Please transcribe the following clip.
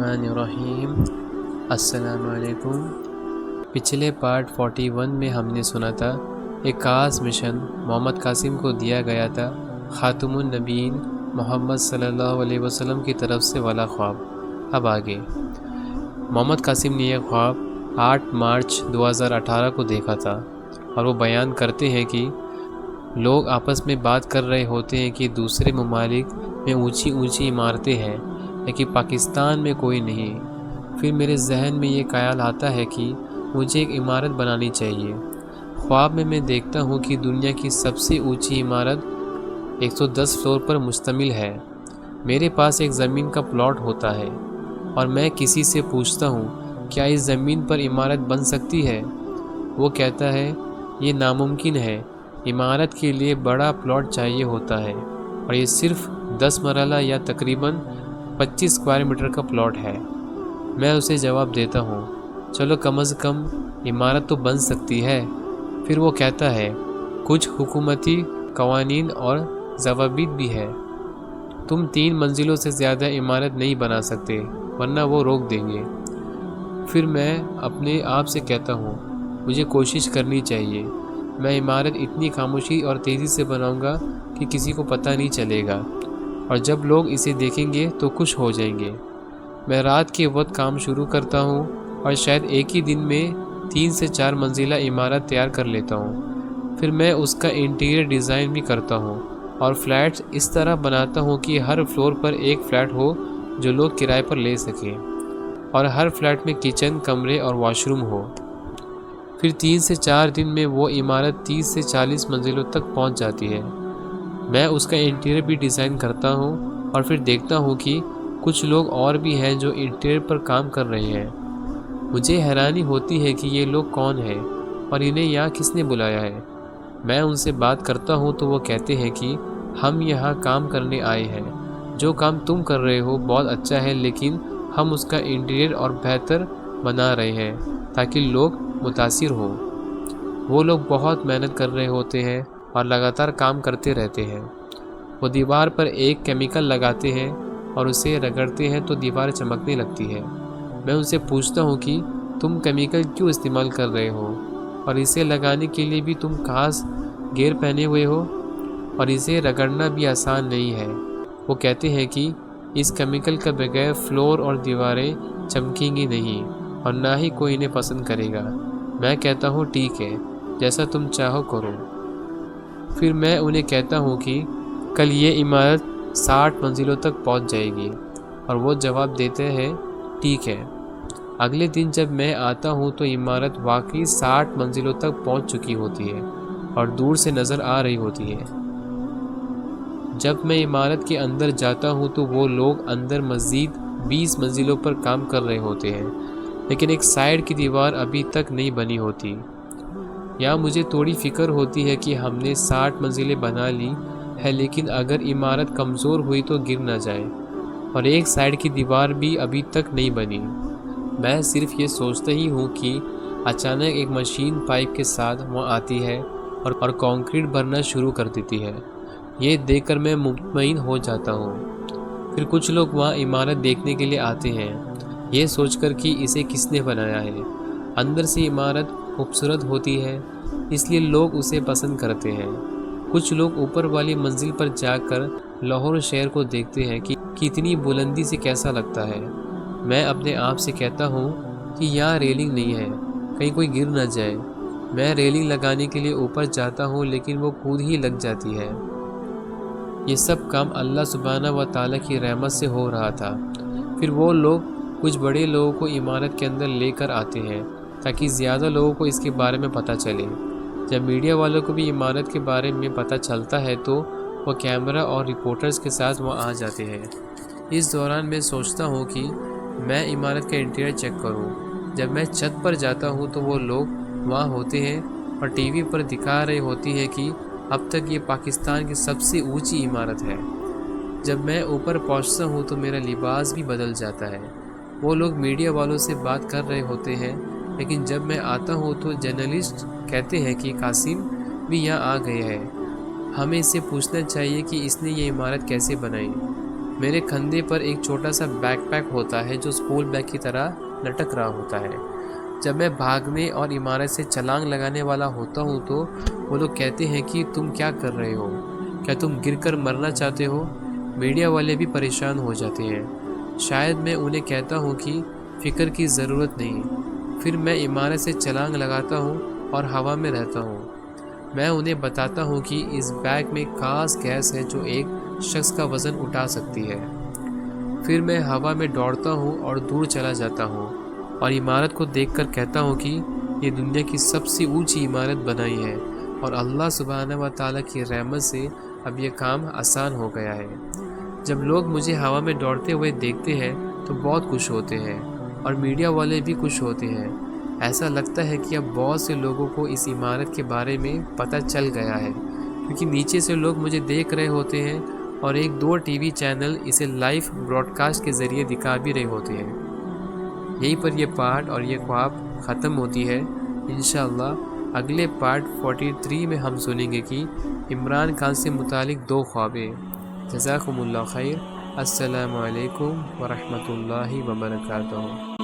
الرحمن الرحیم۔ السلام علیکم۔ پچھلے پارٹ 41 میں ہم نے سنا تھا ایک خاص مشن محمد قاسم کو دیا گیا تھا، خاتم النبیین محمد صلی اللہ علیہ وسلم کی طرف سے والا خواب۔ اب آگے محمد قاسم نے یہ خواب 8 مارچ 2018 کو دیکھا تھا، اور وہ بیان کرتے ہیں کہ لوگ آپس میں بات کر رہے ہوتے ہیں کہ دوسرے ممالک میں اونچی اونچی عمارتیں ہیں لیکن پاکستان میں کوئی نہیں۔ پھر میرے ذہن میں یہ خیال آتا ہے کہ مجھے ایک عمارت بنانی چاہیے۔ خواب میں دیکھتا ہوں کہ دنیا کی سب سے اونچی عمارت 110 فلور پر مشتمل ہے۔ میرے پاس ایک زمین کا پلاٹ ہوتا ہے اور میں کسی سے پوچھتا ہوں کیا اس زمین پر عمارت بن سکتی ہے؟ وہ کہتا ہے یہ ناممکن ہے، عمارت کے لیے بڑا پلاٹ چاہیے ہوتا ہے اور یہ صرف 10 مرلہ یا تقریباً 25 اسکوائر میٹر کا پلاٹ ہے۔ میں اسے جواب دیتا ہوں چلو کم از کم عمارت تو بن سکتی ہے۔ پھر وہ کہتا ہے کچھ حکومتی قوانین اور ضوابط بھی ہے، تم 3 منزلوں سے زیادہ عمارت نہیں بنا سکتے ورنہ وہ روک دیں گے۔ پھر میں اپنے آپ سے کہتا ہوں مجھے کوشش کرنی چاہیے، میں عمارت اتنی خاموشی اور تیزی سے بناؤں گا کہ کسی کو پتہ نہیں چلے گا، اور جب لوگ اسے دیکھیں گے تو خوش ہو جائیں گے۔ میں رات کے وقت کام شروع کرتا ہوں اور شاید ایک ہی دن میں 3 سے 4 منزلہ عمارت تیار کر لیتا ہوں۔ پھر میں اس کا انٹیریئر ڈیزائن بھی کرتا ہوں اور فلیٹس اس طرح بناتا ہوں کہ ہر فلور پر ایک فلیٹ ہو جو لوگ کرائے پر لے سکیں، اور ہر فلیٹ میں کچن، کمرے اور واش روم ہو۔ پھر 3 سے 4 دن میں وہ عمارت 30 سے 40 منزلوں تک پہنچ جاتی ہے۔ میں اس کا انٹیریئر بھی ڈیزائن کرتا ہوں اور پھر دیکھتا ہوں کہ کچھ لوگ اور بھی ہیں جو انٹیریئر پر کام کر رہے ہیں۔ مجھے حیرانی ہوتی ہے کہ یہ لوگ کون ہیں اور انہیں یہاں کس نے بلایا ہے۔ میں ان سے بات کرتا ہوں تو وہ کہتے ہیں کہ ہم یہاں کام کرنے آئے ہیں، جو کام تم کر رہے ہو بہت اچھا ہے لیکن ہم اس کا انٹیریئر اور بہتر بنا رہے ہیں تاکہ لوگ متاثر ہوں۔ وہ لوگ بہت محنت کر رہے ہوتے ہیں اور لگاتار کام کرتے رہتے ہیں۔ وہ دیوار پر ایک کیمیکل لگاتے ہیں اور اسے رگڑتے ہیں تو دیوار چمکنے لگتی ہے۔ میں ان سے پوچھتا ہوں کہ تم کیمیکل کیوں استعمال کر رہے ہو اور اسے لگانے کے لیے بھی تم خاص گیئر پہنے ہوئے ہو، اور اسے رگڑنا بھی آسان نہیں ہے۔ وہ کہتے ہیں کہ اس کیمیکل کا بغیر فلور اور دیواریں چمکیں گی نہیں اور نہ ہی کوئی انہیں پسند کرے گا۔ میں کہتا ہوں ٹھیک ہے، جیسا تم چاہو کرو۔ پھر میں انہیں کہتا ہوں کہ کل یہ عمارت 60 منزلوں تک پہنچ جائے گی، اور وہ جواب دیتے ہیں ٹھیک ہے۔ اگلے دن جب میں آتا ہوں تو عمارت واقعی 60 منزلوں تک پہنچ چکی ہوتی ہے اور دور سے نظر آ رہی ہوتی ہے۔ جب میں عمارت کے اندر جاتا ہوں تو وہ لوگ اندر مزید 20 منزلوں پر کام کر رہے ہوتے ہیں، لیکن ایک سائیڈ کی دیوار ابھی تک نہیں بنی ہوتی۔ یہاں مجھے تھوڑی فکر ہوتی ہے کہ ہم نے 60 منزلیں بنا لی ہے لیکن اگر عمارت کمزور ہوئی تو گر نہ جائے، اور ایک سائیڈ کی دیوار بھی ابھی تک نہیں بنی۔ میں صرف یہ سوچتا ہی ہوں کہ اچانک ایک مشین پائپ کے ساتھ وہاں آتی ہے اور کنکریٹ بھرنا شروع کر دیتی ہے۔ یہ دیکھ کر میں مطمئن ہو جاتا ہوں۔ پھر کچھ لوگ وہاں عمارت دیکھنے کے لیے آتے ہیں، یہ سوچ کر کہ اسے کس نے بنایا ہے۔ اندر سے عمارت خوبصورت ہوتی ہے اس لیے لوگ اسے پسند کرتے ہیں۔ کچھ لوگ اوپر والی منزل پر جا کر لاہور شہر کو دیکھتے ہیں کہ اتنی بلندی سے کیسا لگتا ہے۔ میں اپنے آپ سے کہتا ہوں کہ یہاں ریلنگ نہیں ہے، کہیں کوئی گر نہ جائے۔ میں ریلنگ لگانے کے لیے اوپر جاتا ہوں لیکن وہ خود ہی لگ جاتی ہے۔ یہ سب کام اللہ سبحانہ و تعالیٰ کی رحمت سے ہو رہا تھا۔ پھر وہ لوگ کچھ بڑے لوگوں کو عمارت کے اندر لے کر آتے ہیں تاکہ زیادہ لوگوں کو اس کے بارے میں پتہ چلے۔ جب میڈیا والوں کو بھی عمارت کے بارے میں پتہ چلتا ہے تو وہ کیمرہ اور رپورٹرز کے ساتھ وہاں آ جاتے ہیں۔ اس دوران میں سوچتا ہوں کہ میں عمارت کا انٹیریئر چیک کروں۔ جب میں چھت پر جاتا ہوں تو وہ لوگ وہاں ہوتے ہیں اور ٹی وی پر دکھا رہے ہوتی ہے کہ اب تک یہ پاکستان کی سب سے اونچی عمارت ہے۔ جب میں اوپر پہنچتا ہوں تو میرا لباس بھی بدل جاتا ہے۔ وہ لوگ میڈیا والوں سے بات کر رہے ہوتے ہیں لیکن جب میں آتا ہوں تو جرنلسٹ کہتے ہیں کہ قاسم بھی یہاں آ گئے ہیں، ہمیں اس سے پوچھنا چاہیے کہ اس نے یہ عمارت کیسے بنائی۔ میرے کندھے پر ایک چھوٹا سا بیک پیک ہوتا ہے جو اسکول بیگ کی طرح لٹک رہا ہوتا ہے۔ جب میں بھاگنے اور عمارت سے چھلانگ لگانے والا ہوتا ہوں تو وہ لوگ کہتے ہیں کہ تم کیا کر رہے ہو؟ کیا تم گر کر مرنا چاہتے ہو؟ میڈیا والے بھی پریشان ہو جاتے ہیں۔ شاید میں انہیں کہتا ہوں کہ فکر کی ضرورت نہیں۔ پھر میں عمارت سے چھلانگ لگاتا ہوں اور ہوا میں رہتا ہوں۔ میں انہیں بتاتا ہوں کہ اس بیگ میں خاص گیس ہے جو ایک شخص کا وزن اٹھا سکتی ہے۔ پھر میں ہوا میں دوڑتا ہوں اور دور چلا جاتا ہوں اور عمارت کو دیکھ کر کہتا ہوں کہ یہ دنیا کی سب سے اونچی عمارت بنائی ہے اور اللہ سبحانہ و تعالیٰ کی رحمت سے اب یہ کام آسان ہو گیا ہے۔ جب لوگ مجھے ہوا میں دوڑتے ہوئے دیکھتے ہیں تو بہت خوش ہوتے ہیں اور میڈیا والے بھی خوش ہوتے ہیں۔ ایسا لگتا ہے کہ اب بہت سے لوگوں کو اس عمارت کے بارے میں پتہ چل گیا ہے، کیونکہ نیچے سے لوگ مجھے دیکھ رہے ہوتے ہیں اور ایک دو ٹی وی چینل اسے لائیو براڈ کاسٹ کے ذریعے دکھا بھی رہے ہوتے ہیں۔ یہیں پر یہ پارٹ اور یہ خواب ختم ہوتی ہے۔ انشاءاللہ اگلے پارٹ 43 میں ہم سنیں گے کہ عمران خان سے متعلق 2 خوابیں۔ جزاکم اللہ خیر۔ السلام علیکم ورحمۃ اللہ وبرکاتہ۔